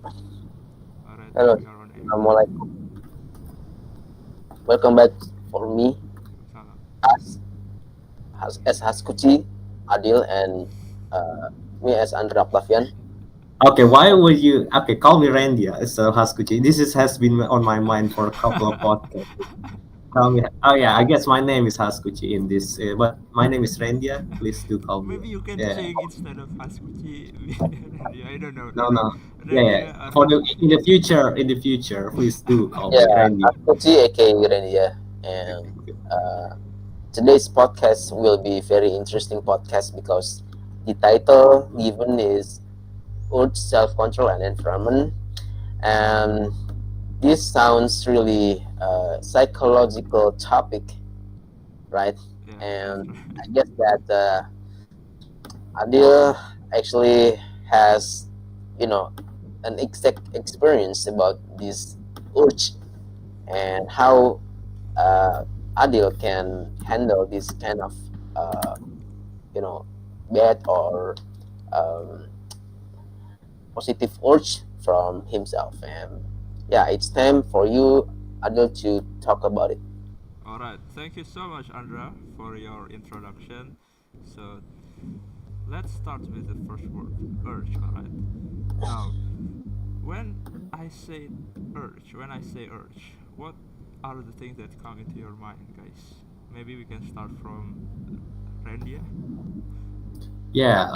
Alright, Hello, we are on air. Assalamualaikum. Welcome back for me Salam. as as Haskuchi, Adil, and uh, me as Andra Octavian. Okay, why would you? Okay, call me Randy instead of Haskuchi. Has been on my mind for a couple of podcasts. Call me. Oh yeah, I guess my name is Haskuchi in this, but my name is Randia. Please do call me. Maybe you can Yeah. change instead of Haskuchi. Randy, I don't know. No, no. Yeah, yeah. Randy or For the Haskuchi. in the future, please do call me Yeah, Randy. Haskuchi, aka Renia. And uh, today's podcast will be very interesting podcast because the title given is Urge, Self-Control, and Environment. And this sounds really psychological topic, right? Yeah, that's And right. I guess that Adil actually has, you know, an exact experience about this urge and how uh, Adil can handle this kind of, uh, you know, bad or um, positive urge from himself. And yeah, it's time for you, Adil, to talk about it. Alright, thank you so much, Andra, for your introduction. So, let's start with the first word urge, alright? Now, when when I say urge, what are the things that come into your mind, guys? Maybe we can start from Randia. Yeah,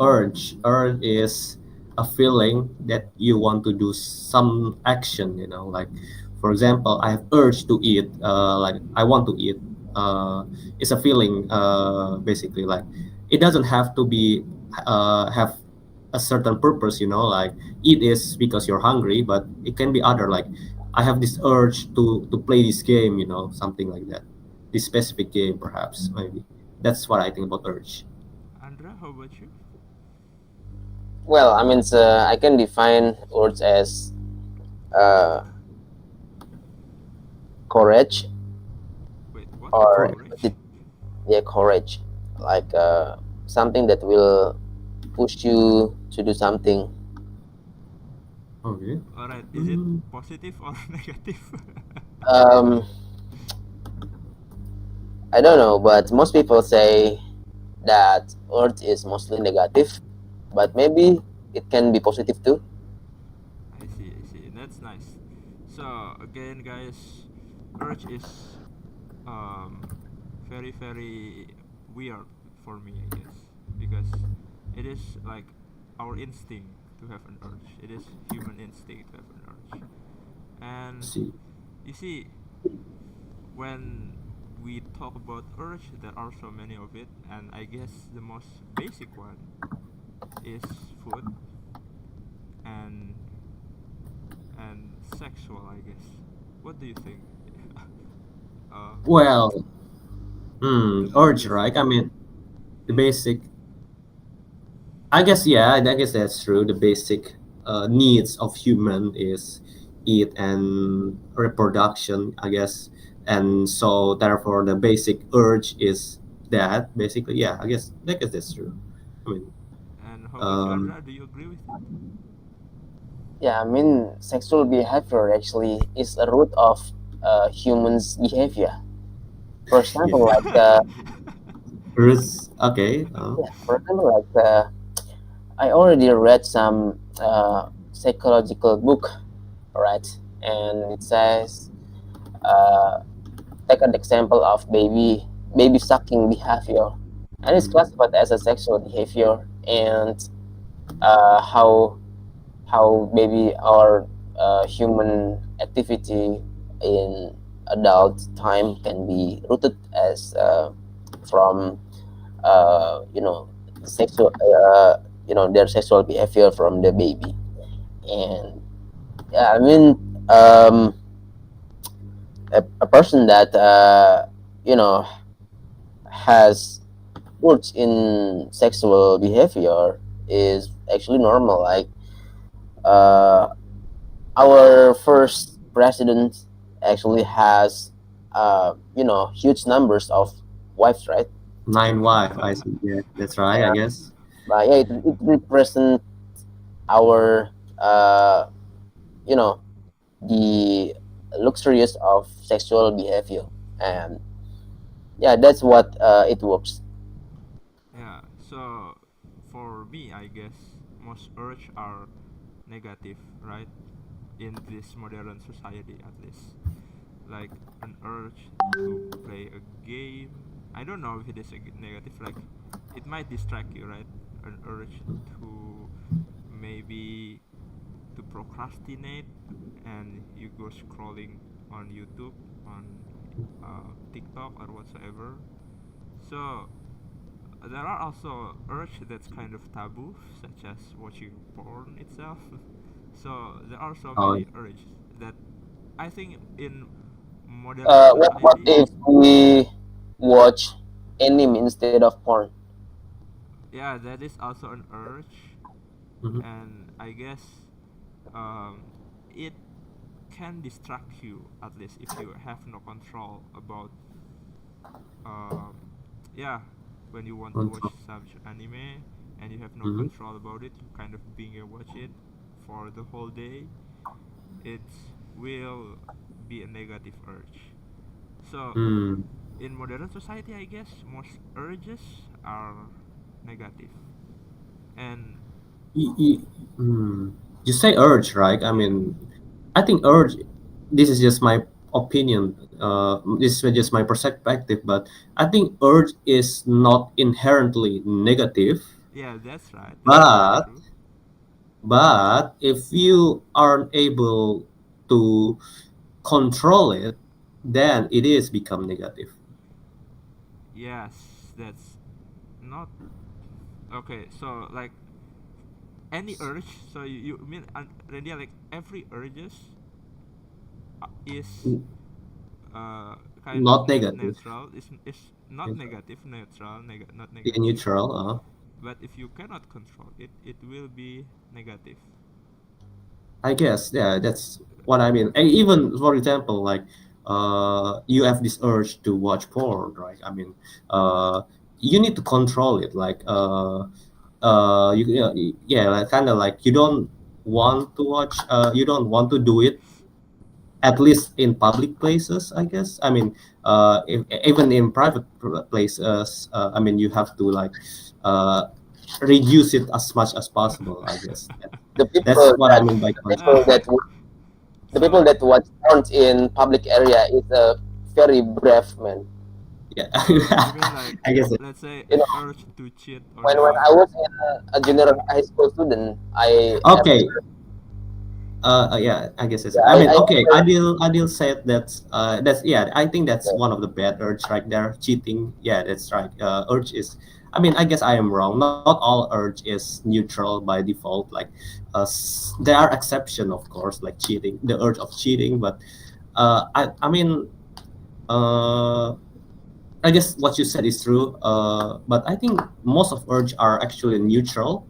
urge is a feeling that you want to do some action. Like for example, I have urge to eat. Like I want to eat. It's a feeling. Basically, like it doesn't have to be have a certain purpose. Like eat is because you're hungry, but it can be other. Like I have this urge to play this game. Something like that. This specific game, perhaps, maybe. That's what I think about urge. Andra, how about you? Well, I mean, I can define urge as uh, courage Wait, what? or Courage? yeah, courage, like something that will push you to do something. Okay. Alright, is it Mm, positive or negative? Um, I don't know, but most people say that urge is mostly negative, but maybe it can be positive too. I see. That's nice. So, again, guys, urge is um, very weird for me, I guess, because it is like our instinct to have an urge. It is human instinct to have an urge. And see. you see, when we talk about urge, there are so many of it, and I guess the most basic one is food and sexual, I guess. What do you think? uh, Well, what do urge, you right? think? I mean, the Yeah. basic. I guess yeah. I guess that's true. The basic needs of human is eat and reproduction. I guess, and so therefore the basic urge is that basically. Yeah, I guess that's true. I mean, And how about you, um, Andra? Do you agree with it? Yeah, I mean, sexual behavior actually is a root of humans' behavior. For example, yeah. like Roots. Okay. yeah, for example, like I already read some psychological book, right? And it says, uh, take an example of baby sucking behavior, and it's mhm. classified as a sexual behavior, and how maybe our human activity in adult time can be rooted as from you know sexual their sexual behavior from the baby. And yeah, I mean, um, a person that you know has urge in sexual behavior is actually normal. Like uh, our first president actually has huge numbers of wives, right? Nine wife. I see. Yeah, that's right. I Yeah, guess. but yeah, it represents our uh, you know, the luxurious of sexual behavior, and yeah, that's what it works. Yeah. So for me, I guess most urge are negative, right? In this modern society, at least, like an urge to play a game. I don't know if it is a negative. Like, it might distract you, right? An urge to maybe to procrastinate, and you go scrolling on YouTube, on TikTok or whatsoever. So there are also urge that's kind of taboo, such as watching porn itself. So there are so Oh, many urges that I think in modern What society, if we watch anime instead of porn? yeah, that is also an urge, mhm. and I guess um, it can distract you, at least if you have no control about um, yeah, when you want to watch Control. such anime and you have no Mhm. control about it, you kind of being a watch it for the whole day, it will be a negative urge. So Mm. in modern society, I guess most urges are negative, and You, you, mm. You say urge, right? I yeah, mean, I think urge. This is just my opinion. This is just my perspective, but I think urge is not inherently negative. yeah, that's right, that's very But true. if you aren't able to control it, then it is become negative. Yes, that's not okay. So like any urge, so you mean really like every urges is N- uh, kind of Not negative. neutral. Is not Neutral. negative, neutral, not Yeah, negative. neutral. But if you cannot control it, it will be negative. I guess, yeah, that's what I mean. Even for example, like you have this urge to watch porn, right? I mean, you need to control it. Like yeah, like, kind of like you don't want to watch. You don't want to do it, at least in public places, I guess. I mean, even in private places, I mean, you have to like uh, reduce it as much as possible, I guess. The That's people what I that mean by the people control. that the people so that watch porn in public area is a very brave man. Yeah. you mean like, I guess it. let's say, You an know, urge to cheat on when I your was in a junior high school student, I ever Okay. Yeah, I guess it's. yeah, I mean, I okay. ever Adil said that's yeah. I think that's yeah, one of the bad urge right there. Cheating. Yeah, that's right. Urge is. I mean, I guess I am wrong. Not all urge is neutral by default. Like, there are exception, of course, like cheating, the urge of cheating. But I mean, uh, I guess what you said is true. But I think most of urge are actually neutral,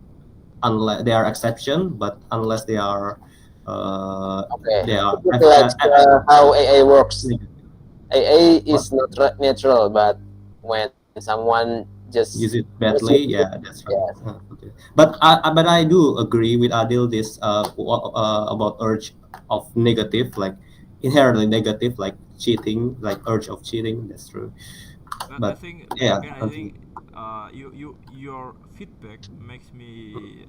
unless they are exception, but unless uh, okay. they are This is like how AA works. AA what is not neutral, but when someone just use it badly. misuse it, Yeah, that's right. yes. Okay. But I do agree with Adil this about urge of negative, like inherently negative, like cheating, like urge of cheating. That's true. but I But think yeah, again, I continue. think your feedback makes me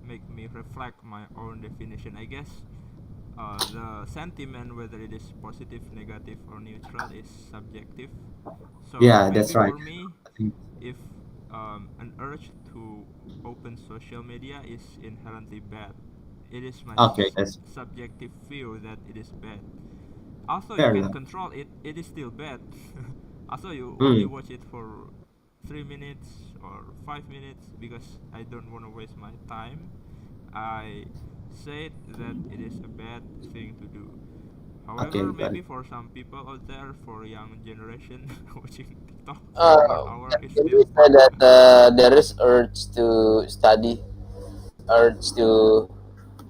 make me reflect my own definition, I guess. The sentiment, whether it is positive, negative, or neutral, is subjective. So Yeah, that's maybe right. for me, I think, if an urge to open social media is inherently bad, it is my okay, that's subjective view that it is bad. Also, you fair can enough. control it, it is still bad. Also, you only Mm, watch it for 3 minutes or 5 minutes because I don't want to waste my time. I said that it is a bad thing to do. okay, However, got maybe it. for some people out there, for young generation, watching TikTok for Uh, 1 hour is can we still say that there is urge to study, urge to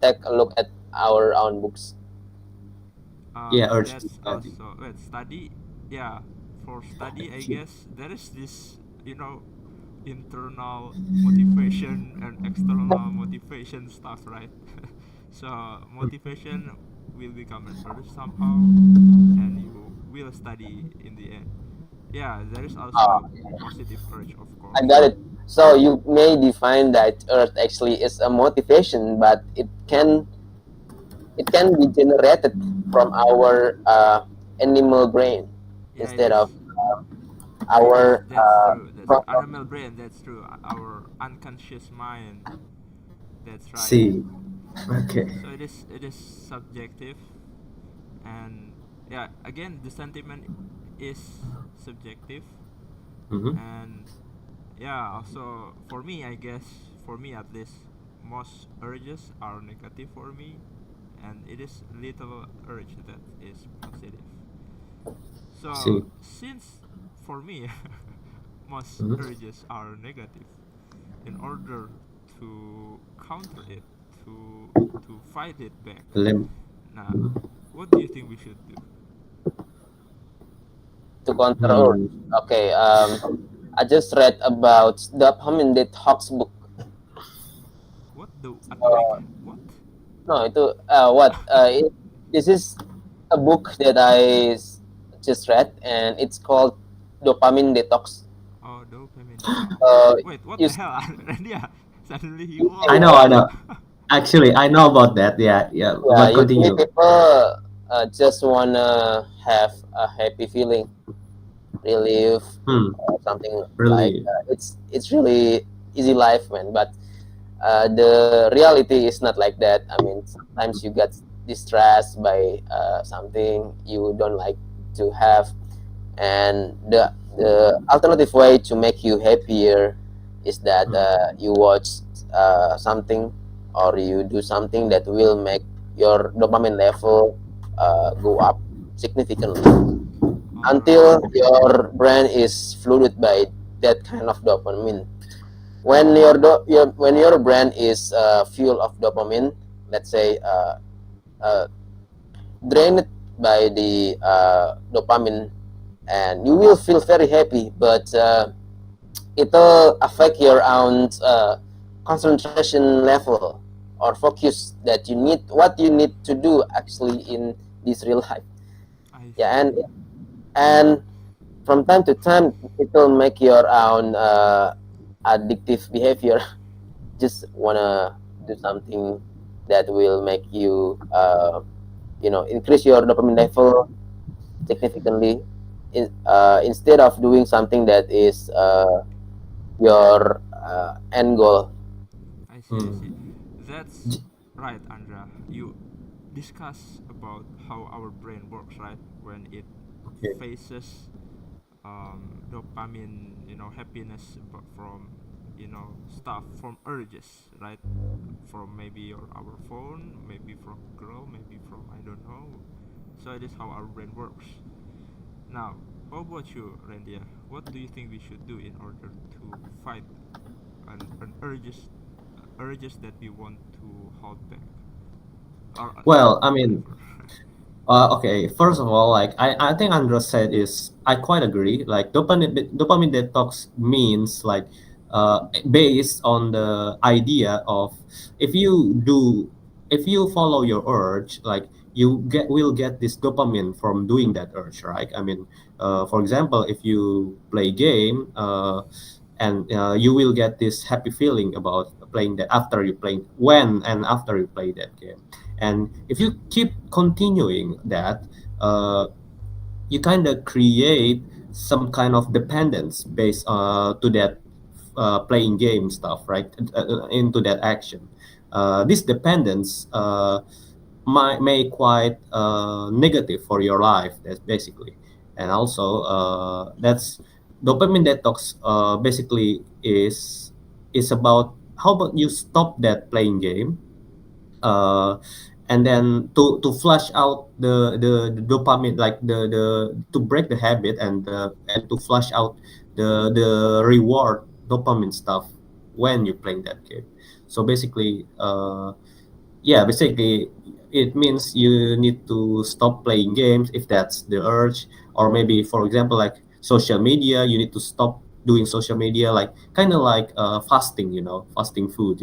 take a look at our own books? Yeah, urge to that's study. also, wait, study. Yeah, for study, I guess there is this, you know, internal motivation and external motivation stuff, right? So motivation will become an urge somehow, and you will study in the end. Yeah, there is Ah, also positive urge, of I course. got it. So you may define that Earth actually is a motivation, but it can be generated from our animal brain Yeah, it instead is. of our That's true. That's true. from Animal brain. That's true. Our unconscious mind. That's right. See. Okay. So it is subjective, and yeah, again, the sentiment is subjective, Mm-hmm. and yeah, also for me, I guess, for me at least, most urges are negative for me, and it is little urge that is positive. So See. since for me most Mm-hmm. urges are negative, in order to counter it, to to fight it back, Lim- now mhm. what do you think we should do? to counter Earth. Hmm. Okay. I just read about dopamine detox book. What the atomic Uh, what? no, itu what? This is a book that just read, and it's called Dopamine Detox. Oh, dopamine detox. Uh, Wait, what you the see, hell? Randia, suddenly you I all know, I know. Actually, I know about that. Yeah, yeah. yeah, But usually continue. people just wanna have a happy feeling, relief, Hmm. or something like Really. it's really easy life, man. But the reality is not like that. I mean, sometimes you get distressed by something you don't like to have, and the alternative way to make you happier is that Hmm. you watch something or you do something that will make your dopamine level go up significantly all right. until your brain is flooded by that kind of dopamine. When your brain is full of dopamine, let's say uh, drained by the dopamine, and you will feel very happy, but it will affect your own concentration level or focus that you need what you need to do actually in this real life. I Yeah, see. and from time to time it will make your own addictive behavior. Just wanna do something that will make you increase your dopamine level significantly instead of doing something that is your end goal. I see. I see. Hmm. That's J- right, Andra. You discuss about how our brain works, right? When it Okay. faces dopamine, happiness, but from stuff, from urges, right? From maybe our phone, maybe from girl, maybe from I don't know. So it is how our brain works. Now, how about you, Randia? What do you think we should do in order to fight an urges that we want to hold back, or Well, I mean, whatever? okay. First of all, like I think Andres said is I quite agree. Like dopamine detox means like based on the idea of if you do if you follow your urge, like you will get this dopamine from doing that urge, right? I mean, for example, if you play game, and you will get this happy feeling about playing that after you play when and after you play that game. And if you keep continuing that, uh, you kind of create some kind of dependence based to that playing game stuff, right? Into that action. This dependence may quite negative for your life. That's basically, and also that's dopamine detox. Basically, is about how about you stop that playing game, uh, and then to flush out the dopamine, like the to break the habit and to flush out the reward dopamine stuff when you're playing that game. So basically, yeah, basically it means you need to stop playing games if that's the urge, or maybe for example like social media, you need to stop doing social media, like kind of like fasting, fasting food,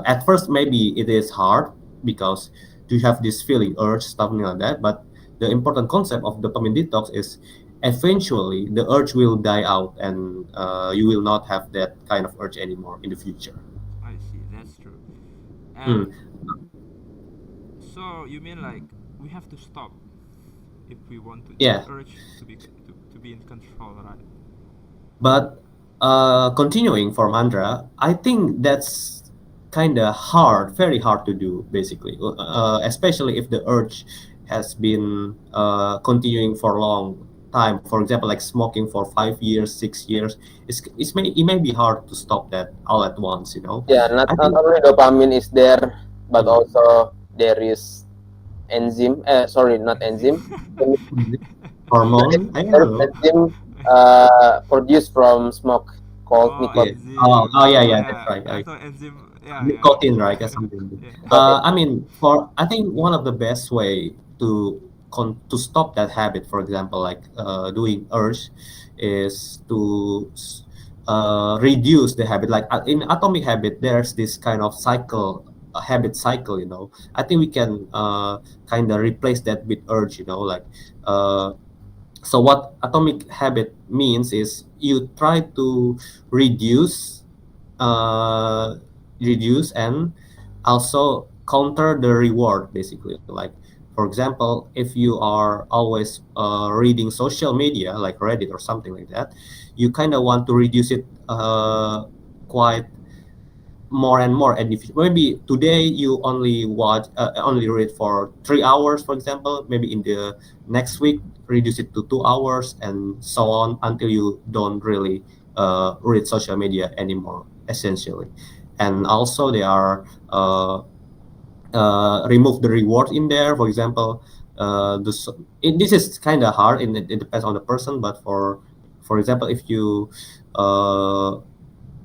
at first maybe it is hard because you have this feeling urge, something like that, but the important concept of dopamine detox is eventually the urge will die out, and you will not have that kind of urge anymore in the future. I see. That's true. And Mm. so you mean like we have to stop if we want to the Yeah, urge to be in control, right? but continuing from Andra, I think that's kind of hard, very hard to do, basically, especially if the urge has been continuing for a long time. For example, like smoking for 5 years, 6 years, it may be hard to stop that all at once. Yeah, not I not think only dopamine is there, but mm, also there is enzyme. Sorry, not enzyme. Enzyme. hormone, I There don't is know. enzyme produced from smoke called Oh, Yeah. nicotine. Oh, enzyme. yeah, Oh yeah, that's yeah, right. I thought enzyme. Yeah, yeah, Nicotine, right? Or something. yeah. Nicotine. I mean, I think one of the best way to to stop that habit, for example, like doing urge, is to reduce the habit. Like in Atomic Habit, there's this kind of cycle, a habit cycle. I think we can kind of replace that with urge. Like uh, so what Atomic Habit means is you try to reduce uh, reduce and also counter the reward, basically. Like, for example, if you are always reading social media like Reddit or something like that, you kind of want to reduce it quite more and more. And if maybe today you only read for 3 hours, for example, maybe in the next week reduce it to 2 hours, and so on until you don't really read social media anymore, essentially. And also they are remove the reward in there. For example, this is kind of hard, and it depends on the person. But for example, if you uh,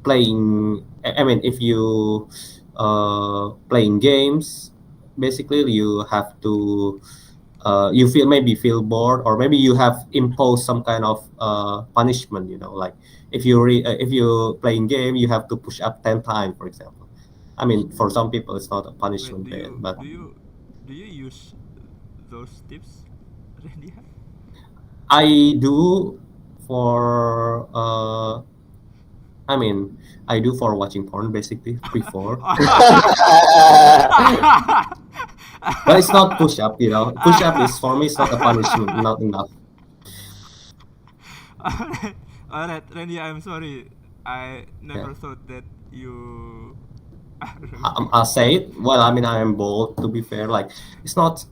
playing I mean if you playing games, basically you have to you feel bored, or maybe you have imposed some kind of punishment, like if you playing game, you have to push up 10 times, for example. I mean, for some people it's not a Wait, punishment bad, but do you use those tips, Randy? I do for I mean, I do for watching porn, basically, before. But it's not push up, Push up is for me, it's not a punishment, not enough. Alright, alright, Randy, I'm sorry. I Yeah. never thought that you. I'll say it. Well, I mean, I am bold, to be fair. Like, it's not,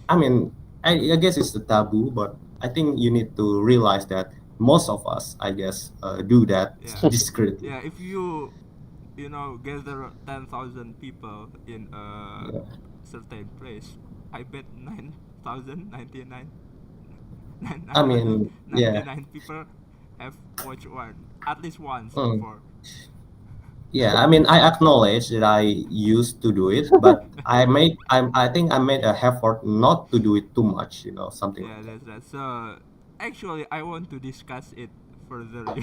I mean, I guess it's a taboo, but I think you need to realize that most of us, I guess, do that Yeah, discreetly. yeah. If gather 10,000 people in a Yeah. certain place, I bet 9,099 I mean, yeah. 999 people have watched one at least once Mm. before. Yeah, I mean, I acknowledge that I used to do it, but I think I made a effort not to do it too much, something Yeah, like that. that's right. So actually, I want to discuss it further.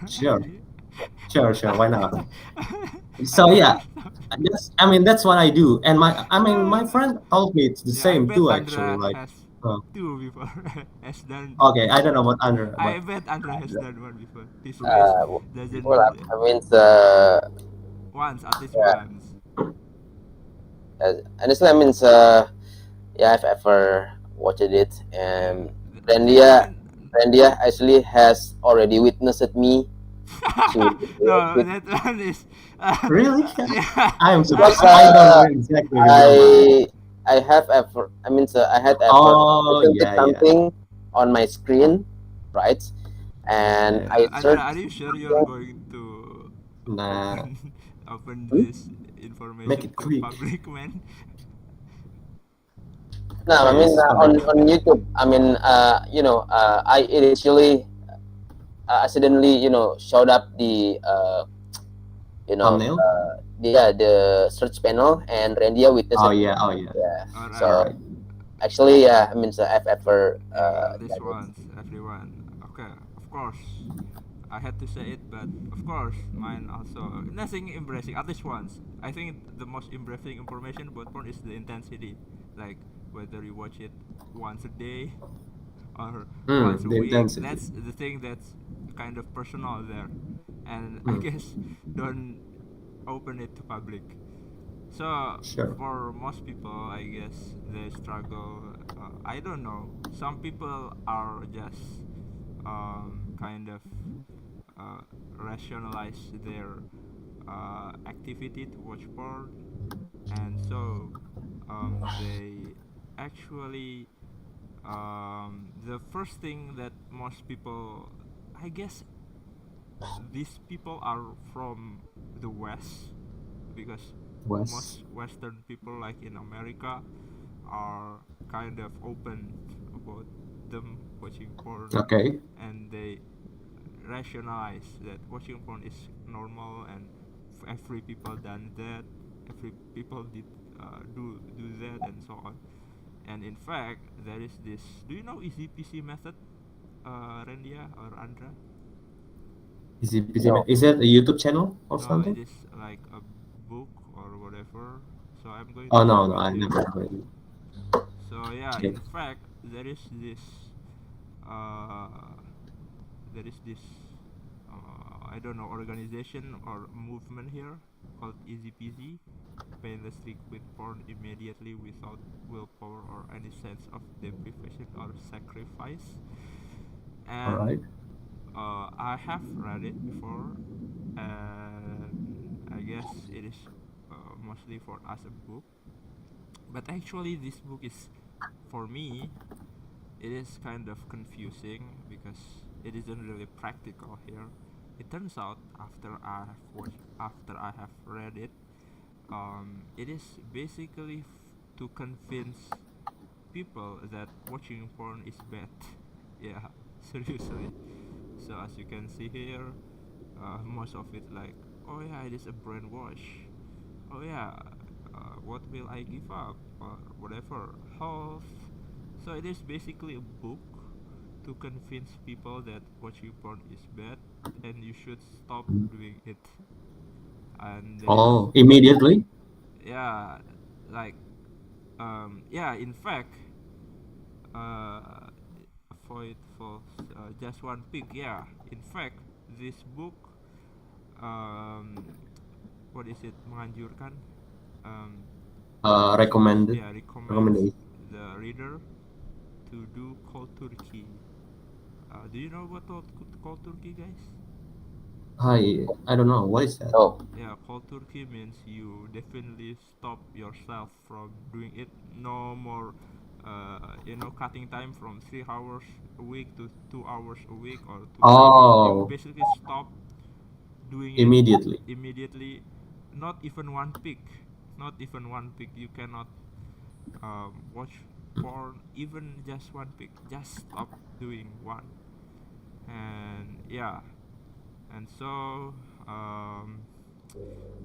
Sure, Andy. sure, why not? I So never yeah, stop. that's what I do, and my friend told me it's the Yeah, I same bet too, actually. Andra Like, has uh, two before has done. okay, I don't know about Andrea, I but bet Andra has done one before. This race uh, well, doesn't I mean, once, at least yeah, once. honestly, I mean, yeah, I've ever watched it, Yeah, and yeah. I Randia, mean, Randia actually has already witnessed me to watch no, it. that one is. really, Yeah. I am Because surprised. I don't exactly remember. I have ever, I mean, I had ever Oh presented yeah, yeah, something on my screen, right? And yeah. I Andra, searched. are you sure you're going to Nah, open Hmm? this make information it to quick. public, man? No, I Okay, mean, it's fine. on YouTube, I mean, I initially accidentally, showed up the, you know, Thumbnail. the search panel, and Randia witnessed Oh it. yeah, oh yeah. Yeah. All So right. All right. actually, yeah, I mean, I've ever Yeah, at least done it. once, everyone. Okay, of course. I had to say it, but of course, mine also nothing embarrassing. At least once, I think the most embarrassing information about porn is the intensity, like whether you watch it once a day or once a The week. intensity. That's the thing that's kind of personal there, and I Mm, guess don't open it to public. So sure. for most people, I guess they struggle. I don't know. Some people are just kind of uh, rationalize their activity to watch porn, and so they actually the first thing that most people, I guess, these people are from the West because West. most Western people, like in America, are kind of open about them watching porn, Okay. and they rationalize that watching porn is normal and every people done that, every people did do that and so on. And in fact, there is this. Do you know easy PC method, Randia or Andra? Is No. that a YouTube channel or No, it something? is like a book or whatever. So I'm going Oh to no, show no, it I here. never heard it. So yeah, Okay. in fact, uh, there is this I don't know, organization or movement here called Easy Peasy, painlessly quit porn immediately without willpower or any sense of deprivation or sacrifice. All And right. I have read it before, and I guess it is mostly for as a book. But actually, this book is, for me, it is kind of confusing because it isn't really practical here. It turns out after I have read it, it is basically to convince people that watching porn is bad. Yeah, seriously. So as you can see here, most of it like, oh yeah, it is a brainwash. Oh yeah, what will I give up or whatever health. So it is basically a book to convince people that watching porn is bad and you should stop doing it. And there is, Oh, immediately. yeah, like yeah, in fact, uh, avoid false, just one pick. Yeah, in fact, this book, um, what is it, menganjurkan, um, Recommended yeah, recommends recommendation. the reader to do cold turkey. Do you know what cold turkey, guys? I don't know what is that. Oh. Yeah, cold turkey means you definitely stop yourself from doing it. No more, cutting time from 3 hours a week to 2 hours a week or 2 hours. You Oh, basically stop doing it immediately. immediately. Not even one pick. Not even one pick. You cannot watch porn even just one pick. Just stop doing one. And yeah, and so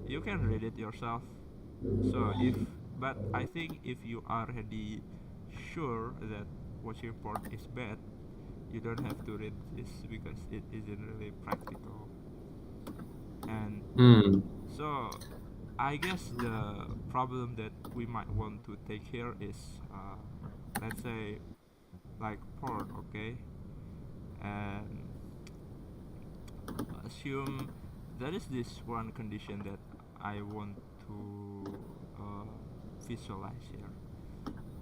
you can read it yourself. So if, but I think if you are already sure that watching porn is bad, you don't have to read this because it isn't really practical. And Hmm. so I guess the problem that we might want to take here is, let's say, like porn, okay? And assume there is this one condition that I want to visualize here.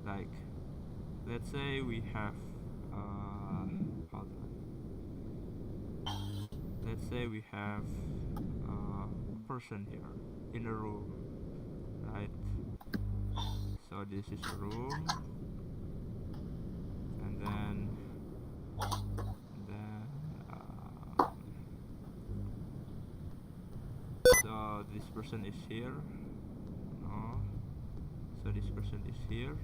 Like, let's say we have, hold on. Let's say we have a person here in a room, right? So this is a room, and then so this person is here. No, so this person is here,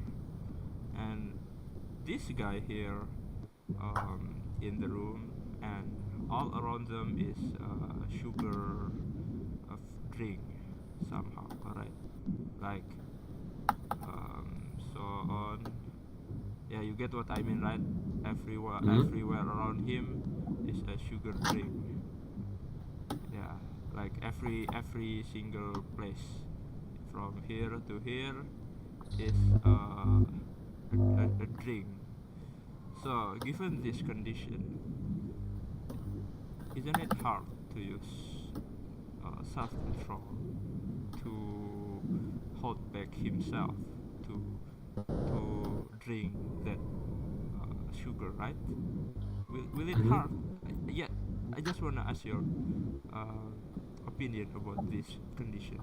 and this guy here in the room, and all around them is sugar of drink somehow, alright, like so on. Yeah, you get what I mean, right? Everywhere Hmm. everywhere around him is a sugar drink. like every single place from here to here is a drink. So given this condition, isn't it hard to use self-control to hold back himself to drink that sugar, right? Will it Mhm. hard? Yeah, I just wanna ask your uh, opinion about this condition.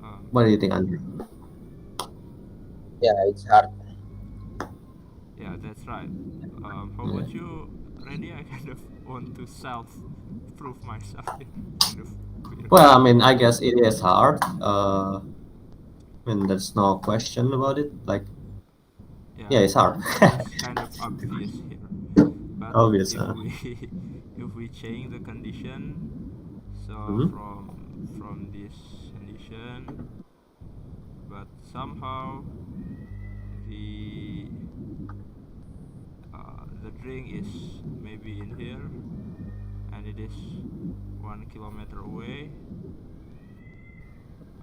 Um, What do you think, Andrew? Yeah, it's hard. yeah, that's right. How Yeah. about you, Randy? I kind of want to self-prove myself here. Kind of weird. Well, I mean, I guess it is hard. I mean, there's no question about it. Like, Yeah, yeah, it's hard. it is kind of obvious here. But Obvious. if we if we change the condition, so Mhm. from this condition, but somehow the the drink is maybe in here, and it is 1 kilometer away,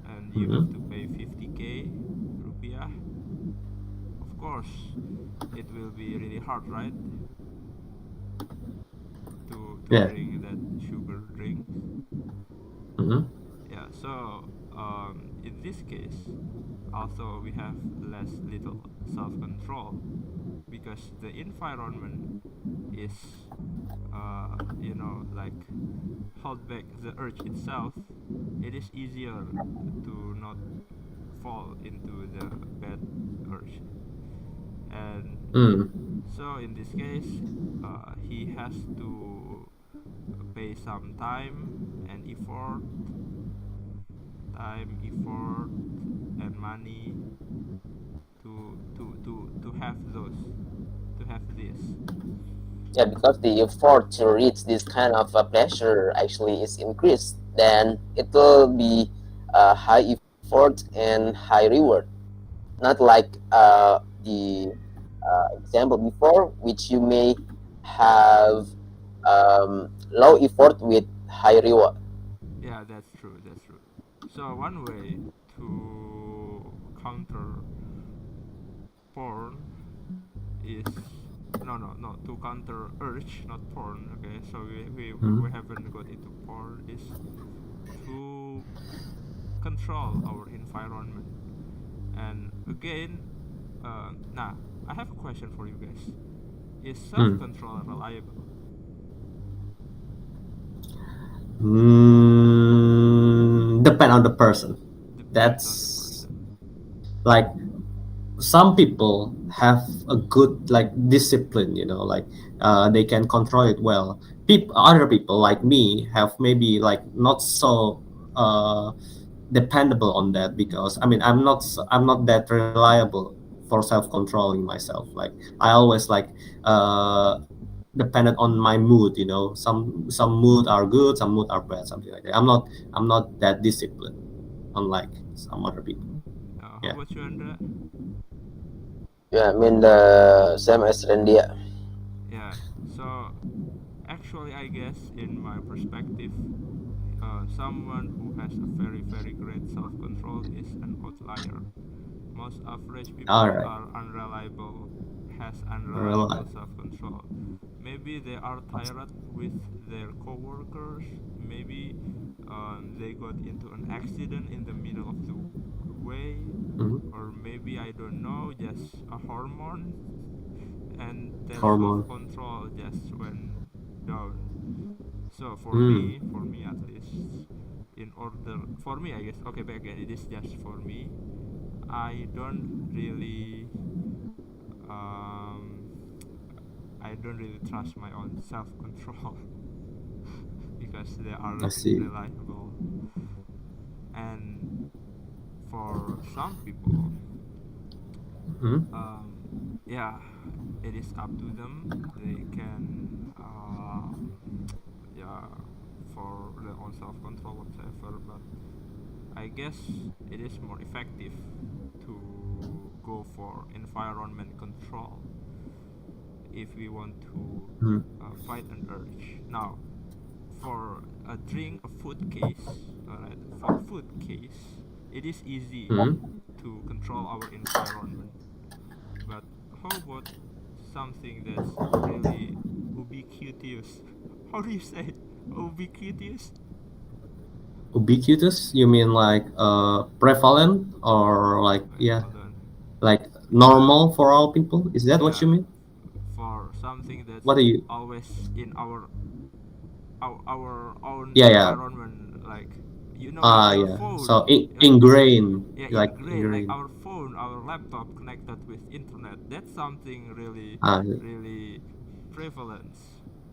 and you have to Mhm. pay 50k rupiah. Of course, it will be really hard, right? To Yeah. drink that sugar drink. Mhm. Yeah, so in this case, also we have less little self-control because the environment is, like hold back the urge itself. It is easier to not fall into the bad urge, and Mm. so in this case, he has to pay some effort and money to have this. Yeah, because the effort to reach this kind of pleasure actually is increased, then it will be high effort and high reward. Not like the example before, which you may have low effort with high reward. Yeah, that's true. That's true. So one way to counter porn is no to counter urge, not porn. Okay, so we Mhm. haven't got into porn. Is to control our environment. And again, nah, I have a question for you guys. Is Mm. self-control reliable? Depend on the person. Depends on the That's person. like some people have a good like discipline, like they can control it well. Other people like me have maybe like not so uh, dependable on that, because I mean I'm not that reliable for self-controlling myself. Like I always like uh, dependent on my mood. Some mood are good, some mood are bad, something like that. I'm not that disciplined, unlike some other people. How Yeah. about you, Andra? Yeah, I mean the same as India. Yeah. So actually, I guess in my perspective, someone who has a very great self-control is an outlier. Most average All people right. are unreliable, has unreliable Reliable. self-control. Maybe they are tired with their coworkers. Maybe they got into an accident in the middle of the way, Mhm. or maybe I don't know, just a hormone, and their Hormone. self-control just went down. So for me at least, in order for me, I guess. Okay, back again, it is just for me. I don't really um, I don't really trust my own self control because they I aren't see. reliable. And for some people, Hmm. um, yeah, it is up to them. They can, yeah, for their own self control whatever. But I guess it is more effective to go for environment control if we want to Mm. fight an urge. Now, for a drink, a food case, alright, for food case, it is easy Mm. to control our environment. But how about something that's really ubiquitous? How do you say it? Ubiquitous? Ubiquitous? You mean like prevalent or like Wait, yeah, hold on. like normal for all people? Is that what Yeah, you mean? for something that's What are you? always in our own Yeah, yeah. environment, like Ah, your yeah. So phone, like ingrained, yeah, like ingrained, like ingrained. our phone, our laptop connected with internet. That's something really, Ah, really prevalent,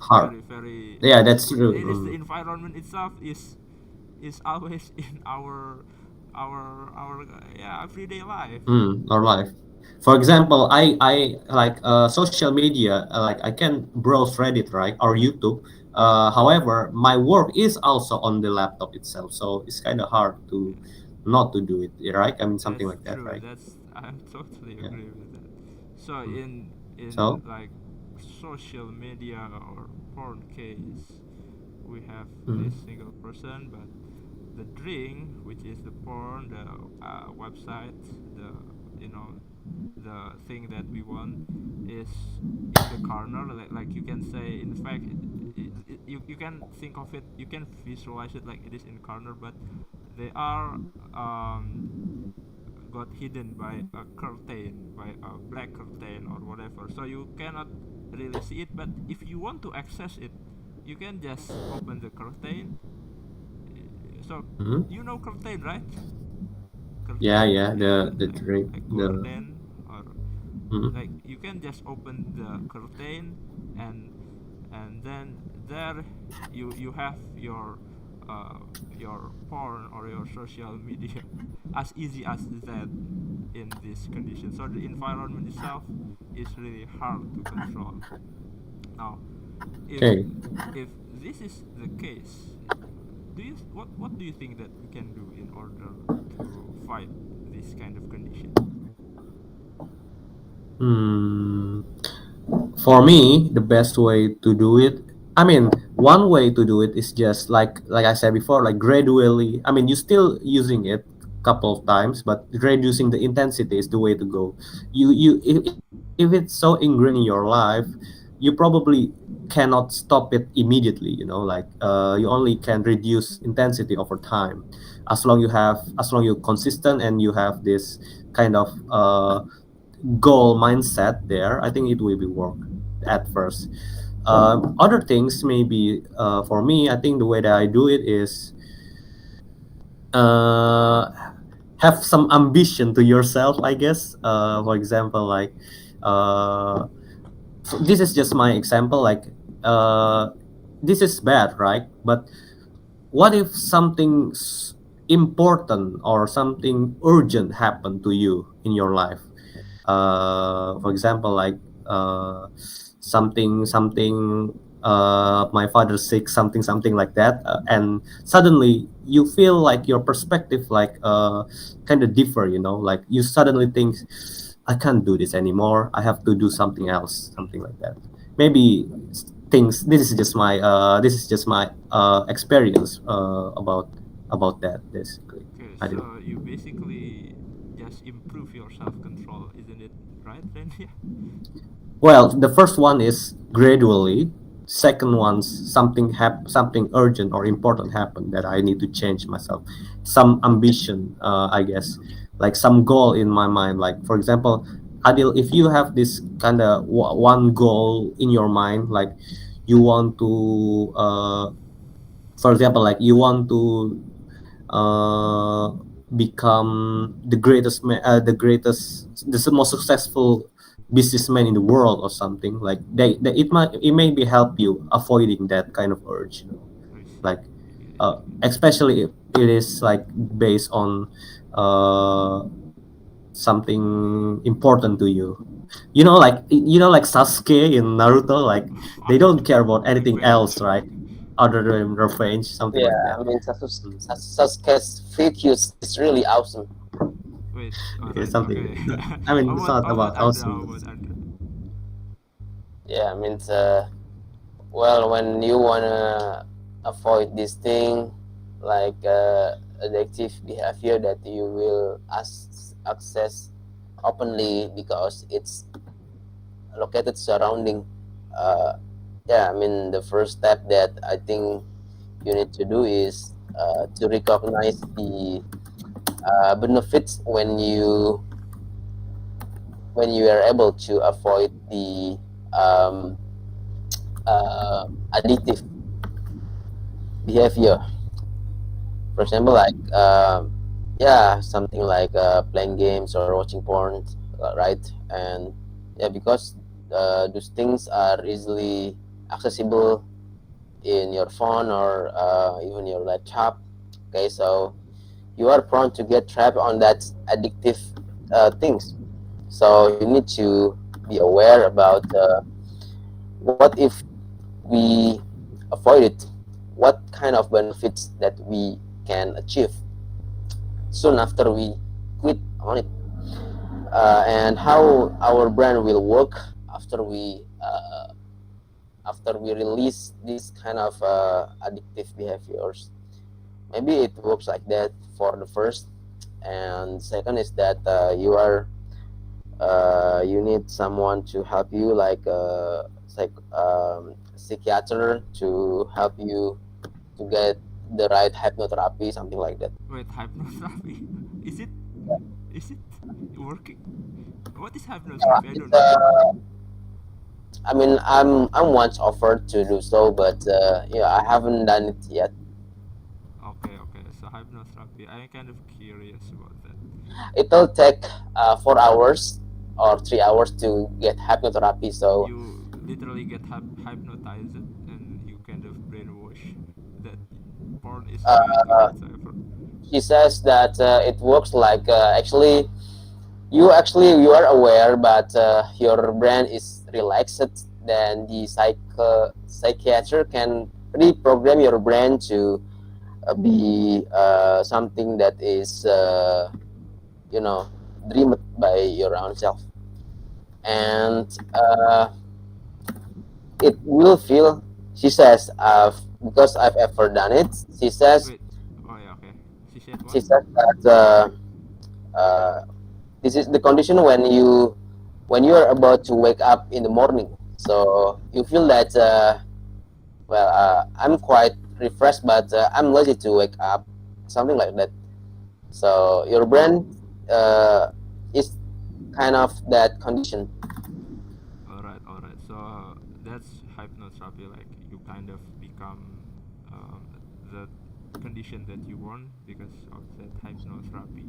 hard. very, very. Yeah, that's true. It is the environment itself is always in our yeah, everyday life. Our life. For example, I like social media. Like I can browse Reddit, right, or YouTube. However, my work is also on the laptop itself, so it's kind of hard to not to do it, right? I mean, something That's like that, true. right? That's I totally Yeah. agree with that. So Mm. in So, like social media or porn case, we have mm, this single person, but the drink, which is the porn, the website, the you know the thing that we want is in the corner. Like you can say, in fact, you can think of it, you can visualize it like it is in corner, but they are got hidden by a curtain, by a black curtain or whatever. So you cannot really see it. But if you want to access it, you can just open the curtain. So mm, you know curtain, right? yeah, Curtain, yeah. yeah, The drink, like the gorden, or mm, like you can just open the curtain, and then there you have uh, your porn or your social media as easy as that in this condition. So the environment itself is really hard to control. Now, if okay. if this is the case, what do you think that we can do in order to fight this kind of condition? Hmm. For me, the best way to do it, I mean, one way to do it is just like I said before, like gradually. I mean, you're still using it couple of times, but reducing the intensity is the way to go. You if it's so ingrained in your life, you probably cannot stop it immediately. Like you only can reduce intensity over time, as long you're consistent and you have this kind of goal mindset there. I think it will be work at first. Other things maybe for me, I think the way that I do it is uh, have some ambition to yourself, I guess. For example, like uh, so this is just my example. Like uh, this is bad, right? But what if something important or something urgent happened to you in your life? For example, like something my father sick, something like that, and suddenly you feel like your perspective like kind of differ, like you suddenly think, I can't do this anymore, I have to do something else, something like that. Maybe things, this is just my experience about that, basically. Okay, I do. so you basically just improve your self control, isn't it? Right, then yeah. Well, the first one is gradually. Second one's something urgent or important happened that I need to change myself. Some ambition, I guess, like some goal in my mind. Like for example, Adil, if you have this kind of one goal in your mind, like you want to, for example, like you want to uh, become the most successful businessman in the world or something, like it may be help you avoiding that kind of urge, I see. like Okay. especially if it is like based on uh, something important to you. Like Sasuke in Naruto, like they Wow, don't care about anything revenge. else, right? Other than revenge, something like Yeah, that. I mean, Mm. Sasuke's focus is really awesome. Wait, all Okay, right, something. okay. I mean, it's not How about about Andra? How awesome. about Andra? Yeah, I mean, well, when you wanna avoid this thing, like addictive behavior that you will access openly because it's located surrounding. Uh, yeah, I mean, the first step that I think you need to do is to recognize the benefits when you are able to avoid the um, addictive behavior. For example, like yeah, something like playing games or watching porn, right? And yeah, because those things are easily accessible in your phone or even your laptop. Okay, so you are prone to get trapped on that addictive things. So you need to be aware about what if we avoid it, what kind of benefits that we can achieve soon after we quit on it, and how our brain will work after we release this kind of addictive behaviors. Maybe it works like that for the first, and second is that you need someone to help you, like psychiater, to help you to get the right hypnotherapy, something like that. Wait, hypnotherapy? Is it is it working? What is hypnotherapy? I It's, don't know. I mean, I'm once offered to do so, but yeah, I haven't done it yet. Okay, okay. So hypnotherapy. I'm kind of curious about that. It'll take 4 hours or 3 hours to get hypnotherapy. So You literally get hypnotized and you kind of brainwash that porn is bad or uh, whatsoever. she says that it works like actually you are aware, but your brain is relaxed. Then the psychiatrist can reprogram your brain to be something that is you know dreamed by your own self, and it will feel. She says, because I've ever done it. She says Wait. Oh yeah, okay. She said what? she says that this is the condition when you are about to wake up in the morning. So you feel that well, I'm quite refreshed, but I'm lazy to wake up, something like that. So your brain is kind of that condition. All right. So that's hypnotherapy. Like you kind of become the condition that you want because of that hypnotherapy.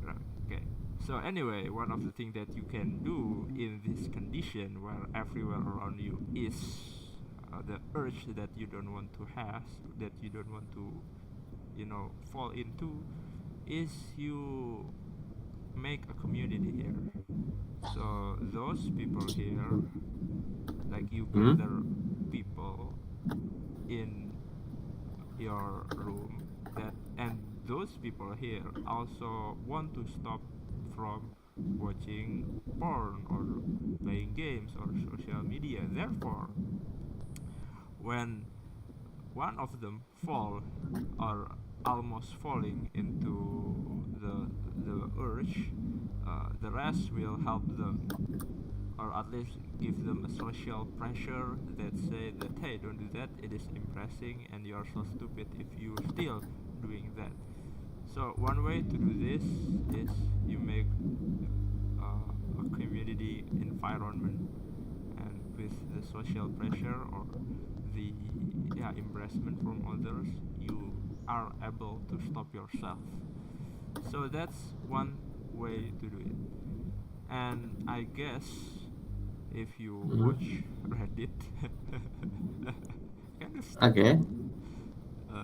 Right. Okay. So anyway, one of the things that you can do in this condition where everywhere around you is the urge that you don't want to have, that you don't want to, fall into, is you make a community here. So those people here, like you Hmm? gather people in your room, that and those people here also want to stop from watching porn or playing games or social media. Therefore, when one of them fall or almost falling into the urge, the rest will help them, or at least give them a social pressure that say that, hey, don't do that, it is embarrassing and you are so stupid if you still doing that. So one way to do this is you make a community environment, and with the social pressure or the embarrassment from others, you are able to stop yourself. So that's one way to do it. And I guess if you Hmm? watch Reddit, kind of stupid. Okay.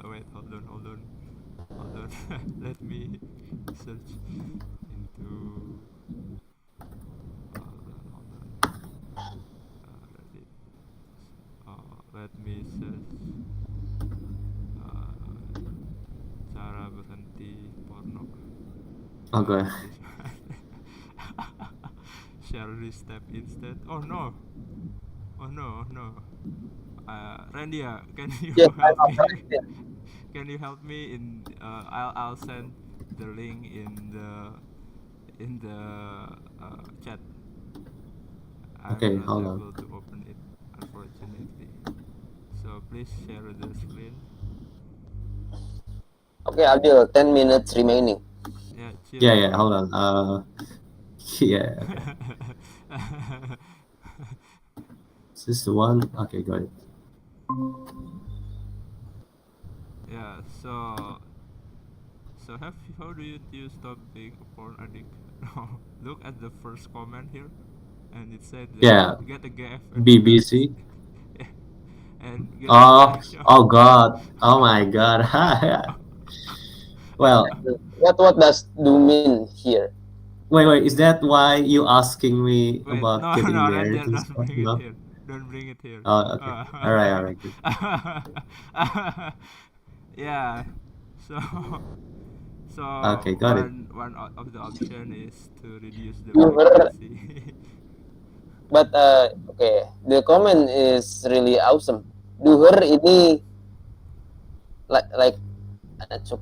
Wait, hold on. Let me search into. Hold on. Reddit. Let me search uh, cara berhenti porno. Okay. This one. share this step instead. Oh no! Oh no! Oh no! Randia, can you Yes, help I'm me? connected. Can you help me in? I'll send the link in the chat. I'm Okay, not hold on. able to open it, unfortunately. So please share the screen. Okay, Adil, 10 minutes remaining. Yeah, chill. Yeah, Bro. hold on. Yeah, okay. Is this the one? Okay, got it. Yeah. So how do you stop being a porn addict? No, look at the first comment here, and it said that Yeah, get a gaf and do her BBC. instead. And get a Oh, reaction. oh God. Oh my God. Well, What does do mean here? wait. Is that why you asking me Wait, about no, getting no, married Ranger, and don't stuff? bring it No. here. Don't bring it here. Oh, okay. All right, good. Yeah. So, so Okay, got it. of the option is to reduce the Do her, frequency. but okay, the comment is really awesome. Do her ini like cuk,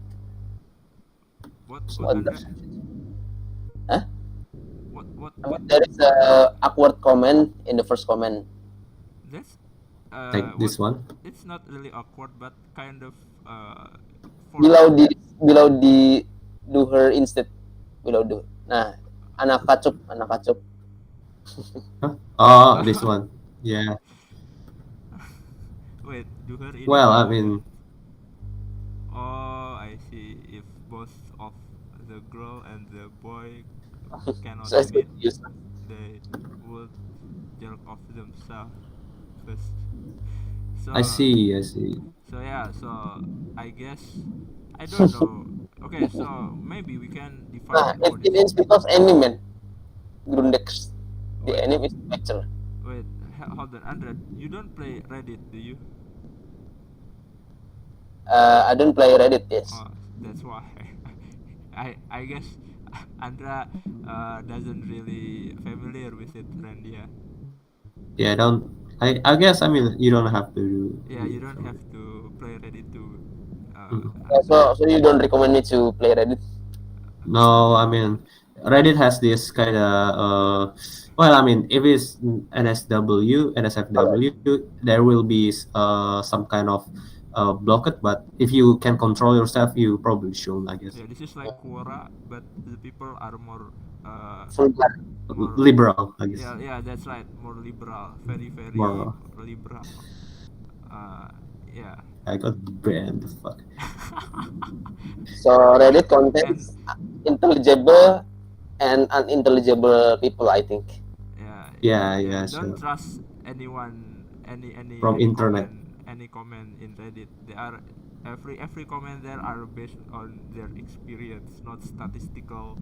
What, what the, Andre? huh? What? There is a awkward comment in the first comment. That's Like what? this one. It's not really awkward, but kind of Below formal. the do her instead below do. Nah, anak kacup. Huh? Oh, this one. Yeah. Wait, do her ini Well, I gimana? mean, Oh, I see. If both of the girl and the boy cannot So it's meet, confused. they would jerk off themselves first. So, I see. I see. so yeah. So I guess I don't know. Okay, so maybe we can Nah, define what it is. is because anime Grundex. The Wait, anime is lecture. wait. Hold on, Andre. You don't play Reddit, do you? I don't play Reddit, yes. Oh, that's why. I guess Andra doesn't really familiar with it, Randia. Yeah, don't. I guess. I mean, you don't have to Yeah, do you it don't from have it. to play Reddit to Mhm. understand. So you don't recommend me to play Reddit? No, I mean, Reddit has this kind of. Well, I mean, if it's NSFW, there will be some kind of blockade. But if you can control yourself, you probably should, I guess. Yeah, this is like Quora, but the people are more Full blood. more Liberal, I guess. yeah, that's right, more liberal, very More. liberal. Yeah. I got banned. The fuck. So Reddit And contains intelligible and unintelligible people, I think. Yeah, don't sure. trust anyone, any From internet. any comment in Reddit. They are every comment there are based on their experience, not statistical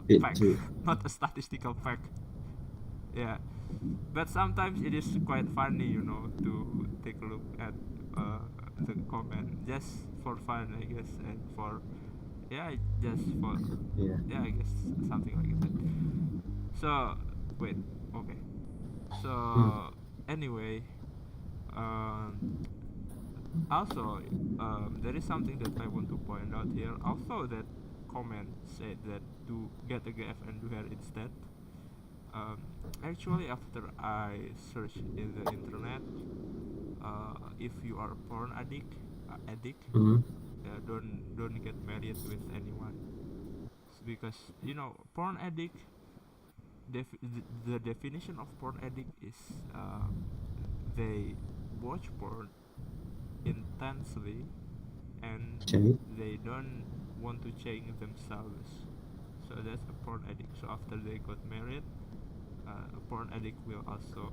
It fact, too. not a statistical fact. Yeah, but sometimes it is quite funny, to take a look at the comment just for fun, I guess, and for just for Yeah. I guess something like that. So wait, okay. So Hmm. anyway, um, also there is something that I want to point out here. Also, that comment said that to get a GF and do her instead. Actually, after I search in the internet, if you are porn addict, Hmm. don't get married with anyone, because porn addict. The definition of porn addict is they watch porn intensely and Okay. they don't want to change themselves. So that's a porn addict. So after they got married, a porn addict will also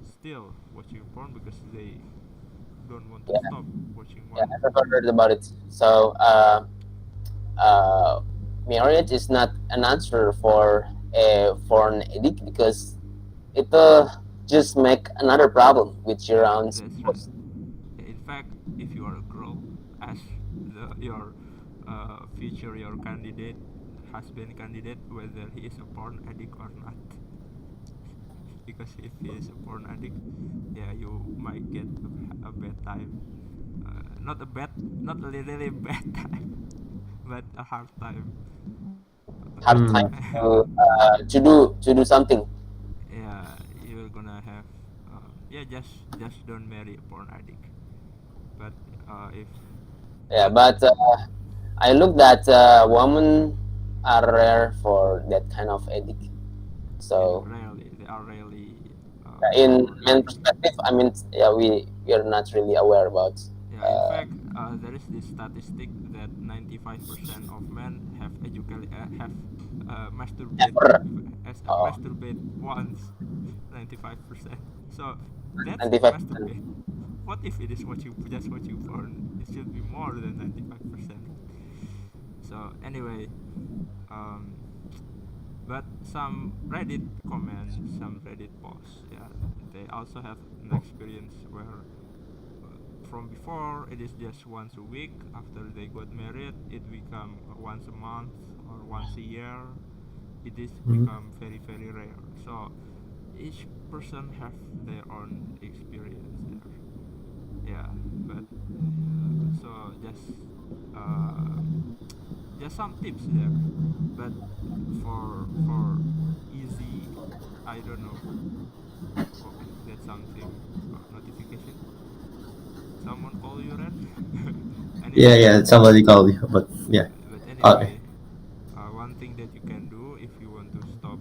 still watching porn because they don't want to Yeah, stop watching yeah, one. I've heard about it. So marriage is not an answer for an addict because it just make another problem with your Yeah, own that's right. spouse. In fact, if you are a girl, as your future your candidate, has been candidate whether he is a porn addict or not. Because if he is a porn addict, yeah, you might get a bad time. Not a really bad time, but a hard time. Hard Mm. time to do something. Yeah, you're gonna have yeah, just don't marry a porn addict. But if Yeah, but but I look that women are rare for that kind of addict. yeah, So they are really in porn men addict. perspective, I mean, yeah, we are not really aware about. Yeah, in fact, there is this statistic that 95% of men have masturbate Ever. Oh, masturbate once. 95%. So that's 95%. masturbate. What if it is just watching porn? It should be more than 95%. So anyway, um, but some Reddit comments, some Reddit posts, yeah, they also have an experience where from before it is just once a week. After they got married, it become once a month or once a year. It is Mm. become very rare. So each person have their own experience there. Yeah, but so uh, just some tips there. But for easy, I don't know. Oh, that's something notification. Someone call you, Red? Yeah, Anyway, yeah. Somebody called you, but yeah. but Okay. anyway, one thing that you can do if you want to stop,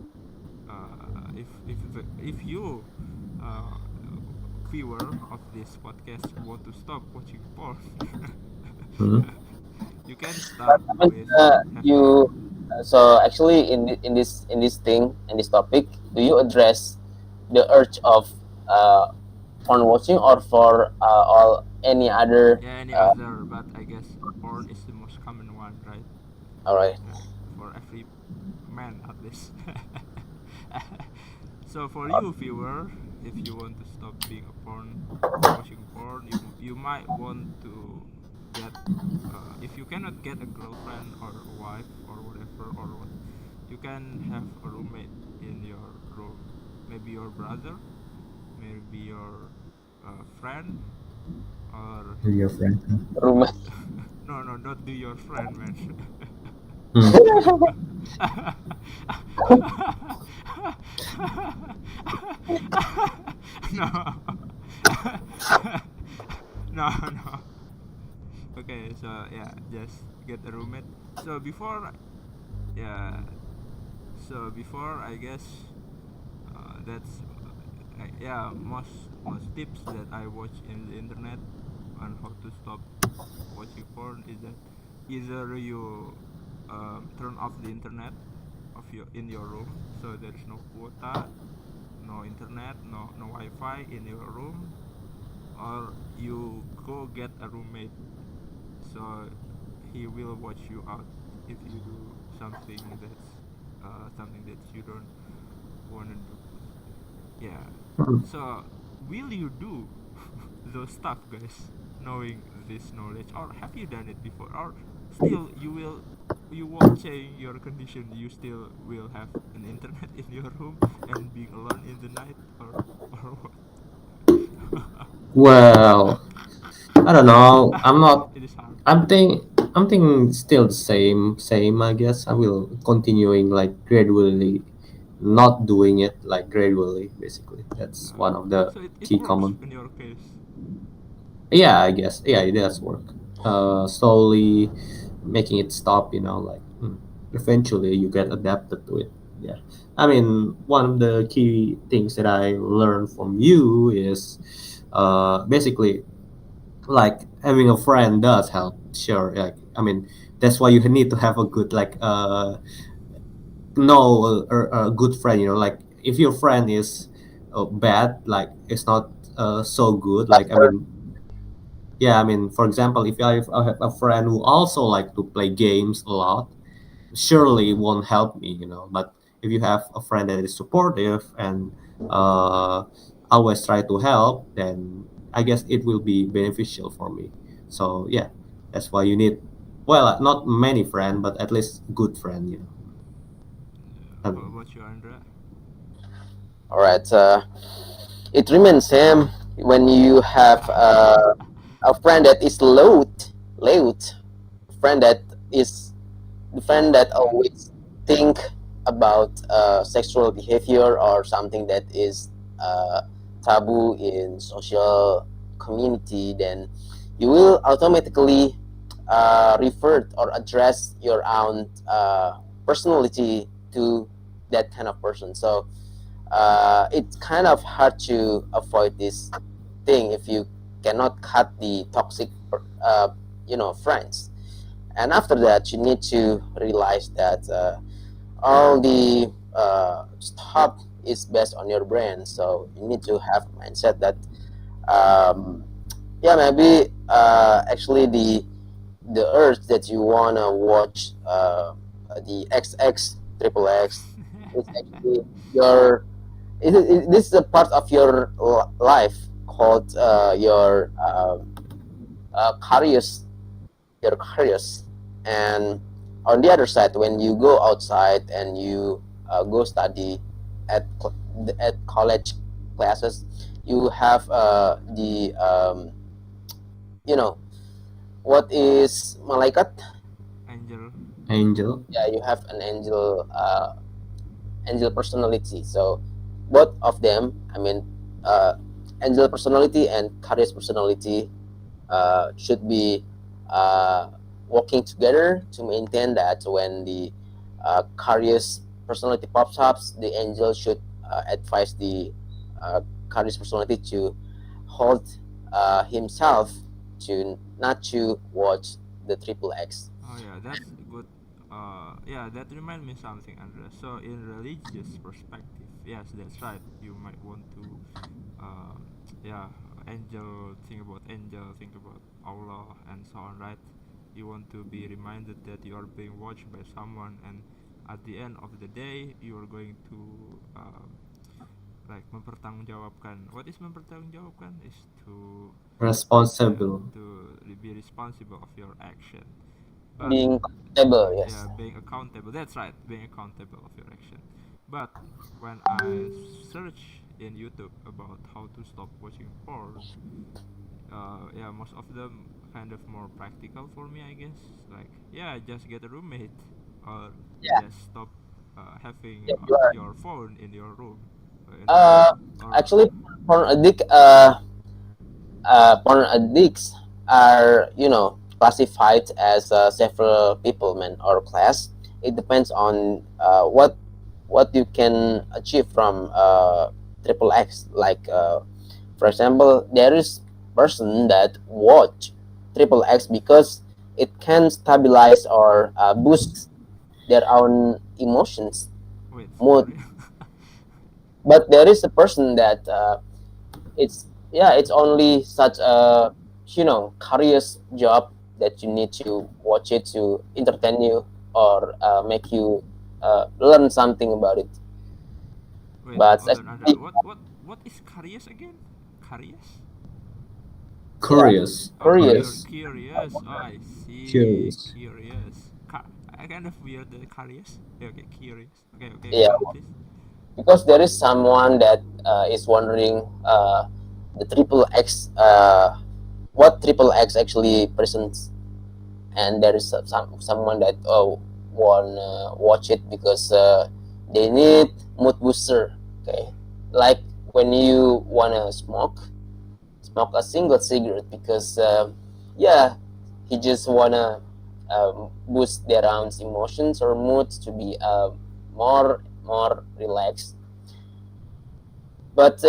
if you, uh, viewer of this podcast, want to stop watching porn, Mhm. you can But start I mean, with having. you so actually in this thing in this topic, do you address the urge of uh, porn watching or for all any other? Yeah, any other, but I guess porn is the most common one, right? All right. Yeah, for every man at least. So for you viewer, if you want to stop being a porn watching porn, you might want to get if you cannot get a girlfriend or a wife or whatever or what, you can have a roommate in your room. Maybe your brother, maybe your friend, or Your friend. Roommate. no, don't do your friend, man. Mm. No. No. Okay, so yeah, just get a roommate. So before, yeah, so before I guess that's yeah, most tips that I watch in the internet on how to stop watching porn is that either you turn off the internet of your in your room, so there is no quota, no internet, no Wi-Fi in your room, or you go get a roommate, so he will watch you out if you do something that's something that you don't want to do. Yeah. So will you do those stuff, guys? Knowing this knowledge, or have you done it before, or still you won't change your condition? You still will have an internet in your room and being alone in the night, or what? Well, I don't know. I'm not. It is hard. I'm think. I'm thinking still the same. Same. I guess I will continuing like gradually, not doing it like gradually. Basically, that's Uh, one of the so it key works common. in your case. Yeah, I guess. Yeah, it does work. Slowly making it stop. Like eventually you get adapted to it. Yeah. I mean, one of the key things that I learned from you is, basically like having a friend does help. Sure. Like I mean, that's why you need to have a good like know a good friend. Like if your friend is bad, like it's not so good. Like I mean, yeah, I mean, for example, if I have a friend who also like to play games a lot, surely it won't help me. But if you have a friend that is supportive and uh, always try to help, then I guess it will be beneficial for me. So yeah, that's why you need, well, not many friend, but at least good friend. How about you, Andra? All right. It remains same when you have a friend that is loud, friend that is the friend that Yeah. always think about sexual behavior or something that is uh, taboo in social community, then you will automatically refer or address your own personality to that kind of person. So it's kind of hard to avoid this thing if you cannot cut the toxic friends. And after that you need to realize that all the stuff is based on your brain, so you need to have a mindset that um, yeah, maybe actually the urge that you wanna watch the XX triple X is actually your this is a part of your life called careers, your careers. And on the other side, when you go outside and you go study at at college classes, you have the you know what is malaikat. Angel. Angel. Yeah, you have an angel personality. So both of them, I mean, angel personality and Karius personality should be uh, working together to maintain that when the Karius personality pops up, the angel should advise the Karius personality to hold himself to not to watch the triple X. Oh yeah, that's good. Yeah, that reminds me something, Andra. So in religious perspective, yes, that's right. You might want to, uh, yeah, think about angel, think about Allah, and so on, right? You want to be reminded that you are being watched by someone, and at the end of the day, you are going to, like mempertanggungjawabkan. What is mempertanggungjawabkan? Is to, yeah, Responsible. to be responsible of your action. But Being comfortable, yeah, yes. being accountable, that's right, being accountable of your action. But when I search in YouTube about how to stop watching porn, yeah, most of them kind of more practical for me, I guess. Like, yeah, just get a roommate, or Yeah, just stop having yeah, you are. your phone in your room, Uh, or Actually, porn addict, porn addicts are classified as several people, man, or class. It depends on what you can achieve from triple X. Like for example, there is person that watch triple X because it can stabilize or boost their own emotions, wait, mood. sorry. But there is a person that it's yeah, it's only such a curious job that you need to watch it to entertain you or make you learn something about it. Wait, But hold on, Andra. What is curious again? Curious? yeah, Curious. Oh, curious. curious. Oh, I see. Curious. Curious. I kind of weird the curious. Yeah, okay, curious. Okay, okay, go Yeah, on, please. because there is someone that is wondering the triple X, what triple X actually presents, and there is someone that wanna watch it because they need mood booster. Okay, like when you wanna smoke a single cigarette because yeah, he just wanna boost their own emotions or moods to be more relaxed. But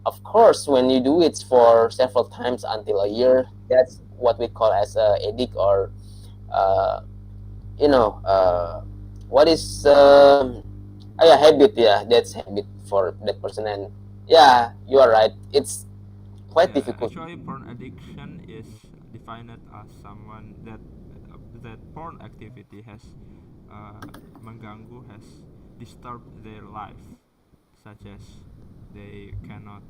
of course, when you do it for several times until a year, that's what we call as a addict or uh, you know what is yeah, habit. Yeah, that's habit for that person. And yeah, you are right, it's quite Yeah, difficult. actually, porn addiction is defined as someone that porn activity has mengganggu, has disturbed their life, such as they cannot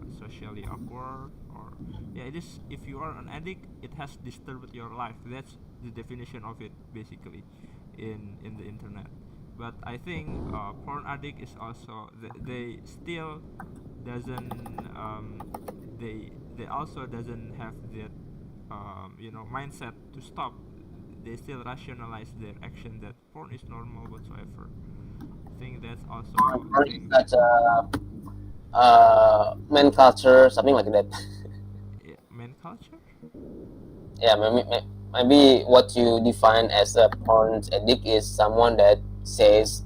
socially awkward, or yeah, it is. If you are an addict, it has disturbed your life. That's the definition of it, basically, in the internet. but I think porn addict is also they still doesn't they also doesn't have that mindset to stop. They still rationalize their action that porn is normal whatsoever. I think that's also a Or is thing that that man culture, something like that. man culture. Yeah, maybe what you define as a porn addict is someone that says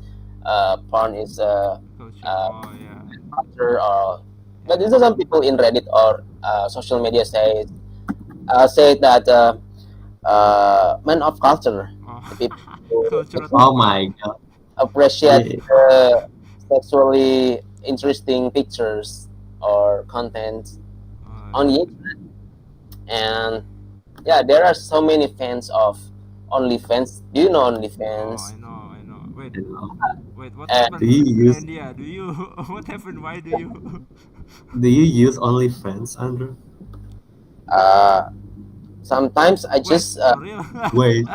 porn is a Culture. uh, Oh yeah. culture, or but Yeah. there's some people in Reddit or social media say that man of culture, Oh, the people who cultural Oh people. my god. appreciate Yeah. sexually interesting pictures or content Oh on the yeah. internet. And yeah, there are so many fans of OnlyFans. Do you know Oh, OnlyFans? I know. I know. Wait. You know. Wait. What And Do happened, you use India? Do you? What happened? Why do you? do you use OnlyFans, Andrew? uh, sometimes I Wait. just For real? Wait, Wait.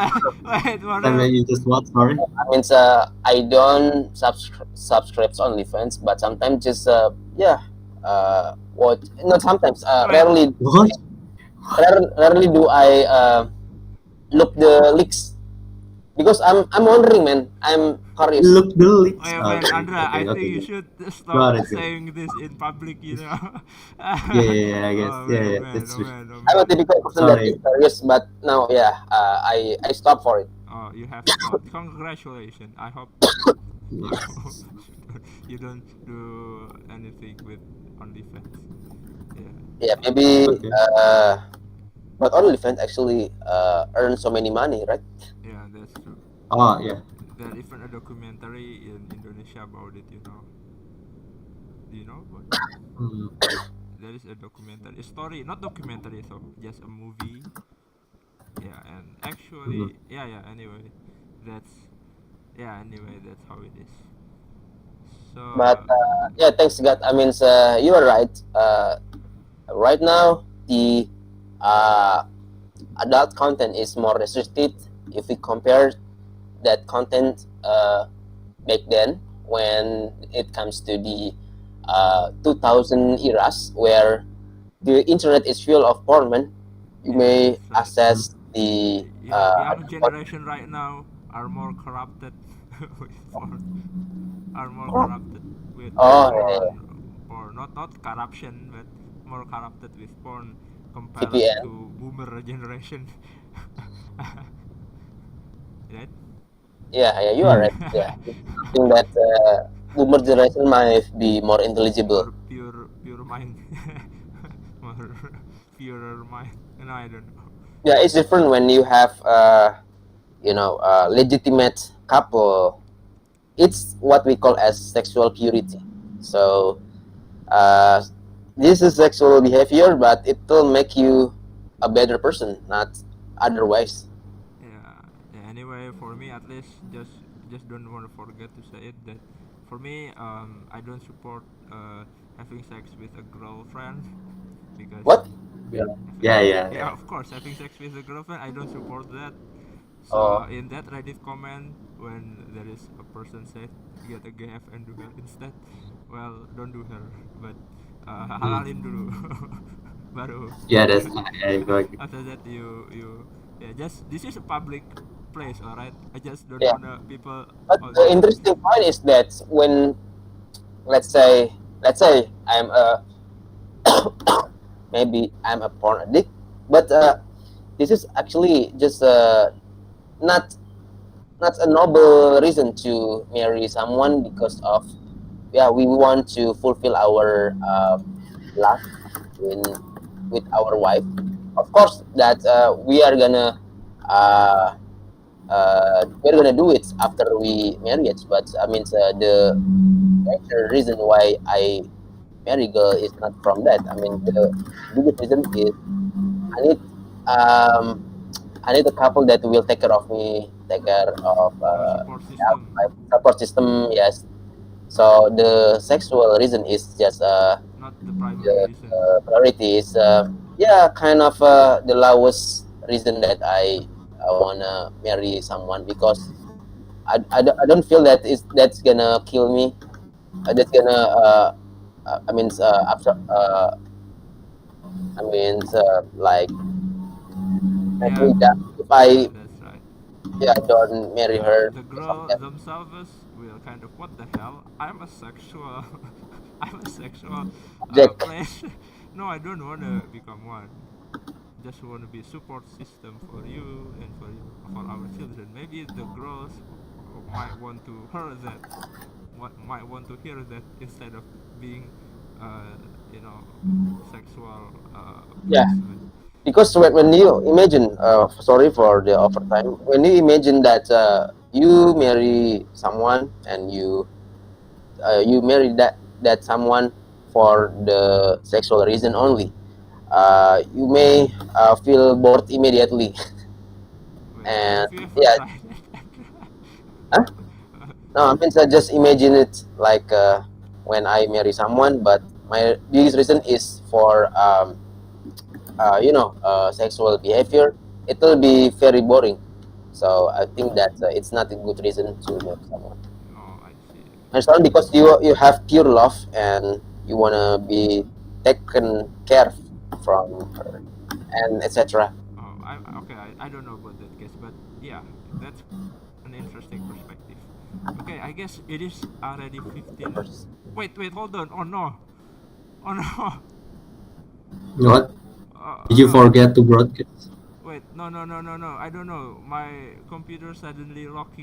For tell me real? you just what? Sorry. I mean I don't subscribe to OnlyFans, but sometimes just what not sometimes Wait. What? rarely do I look the leaks because I'm wondering, man. I'm curious. Look the leaks. Wait, man, Okay, Andra, I okay, think okay. you should stop Got it. Got it. saying this in public, you know. Yeah, yeah, yeah, I guess. Oh Yeah, man, yeah, man, that's oh true. man, oh I'm a man. typical person that is Sorry. curious, but now, yeah, I stop for it. Oh, you have stopped. Congratulations. I hope you Nice. you don't do anything with OnlyFans. Yeah, Yeah, maybe, Okay. but OnlyFans actually earn so many money, right? yeah, that's true. Oh, yeah. There's even a documentary in Indonesia about it. Do you know what? Mm. There is a documentary, a story, not documentary, so just a movie. Yeah, and Mhm. actually, yeah. That's Anyway, that's how it is. But So yeah, thanks God. I mean, you are right. Right now, the uh, adult content is more restricted if we compare that content back then when it comes to the 2000 eras where the internet is full of porn, man. You yeah, may that's right. access the Young adult content. generation right now are more corrupted with porn. Are more corrupted with Oh, yeah, porn. Not corruption, but more corrupted with porn compared VPN. to boomer generation. Right? Yeah, you are right. Yeah, Mm. I think that boomer generation might be more intelligible. More pure mind. More purer mind. No, I don't know. Yeah, it's different when you have legitimate couple. It's what we call as sexual purity. So uh, this is sexual behavior, but it will make you a better person, not otherwise. Yeah. Anyway, for me at least, just don't want to forget to say it that for me, I don't support having sex with a girlfriend because What? Yeah. having Yeah, yeah, yeah, yeah. of course, having sex with a girlfriend, I don't support that. So Oh, in that Reddit comment, when there is a person said get a gaf and do her instead, well, don't do her, but halalin Mm. dulu, baru. Yeah, that's I agree. After that, you yeah, just this is a public place, all right. I just don't yeah. wanna people But all the just interesting point is that when let's say I'm a maybe I'm a porn addict, but this is actually just not not a noble reason to marry someone because of yeah we want to fulfill our love in with our wife. Of course, that uh, we're gonna do it after we marry it. But I mean, the major reason why I marry girl is not from that. I mean, the biggest reason is I need um, I need a couple that will take care of me, take care of support yeah, system, my support system. Yes. So the sexual reason is just not the primary the reason. priority is yeah kind of the lowest reason that I wanna marry someone because I don't feel that that's gonna kill me. That's gonna I mean I mean like make Yeah, me that if I that's right. yeah don't marry her The because of girl that. themselves will kind of, what the hell? I'm a sexual, I'm a sexual Jack, place. No, I don't want to become one. Just want to be a support system for you and for our children. Maybe the girls might want to hear that, might want to hear that instead of being, uh, you know, sexual yeah, placement. because when you imagine, sorry for the overtime, when you imagine that you marry someone and you marry that someone for the sexual reason only, you may feel bored immediately. Wait, And have you ever yeah, tried that? huh? No, I mean, so just imagine it like when I marry someone, but my biggest reason is for sexual behavior. It will be very boring. So I think that it's not a good reason to marry someone. Oh, I see. And so because you have pure love and you wanna be taken care from her and etc. Oh, I okay. I don't know about that case, but yeah, that's an interesting perspective. Okay, I guess it is already 15. Wait, hold on. Oh no. Oh no. What? Did Oh you no. forget to broadcast? Wait, no. I don't know. My computer suddenly locking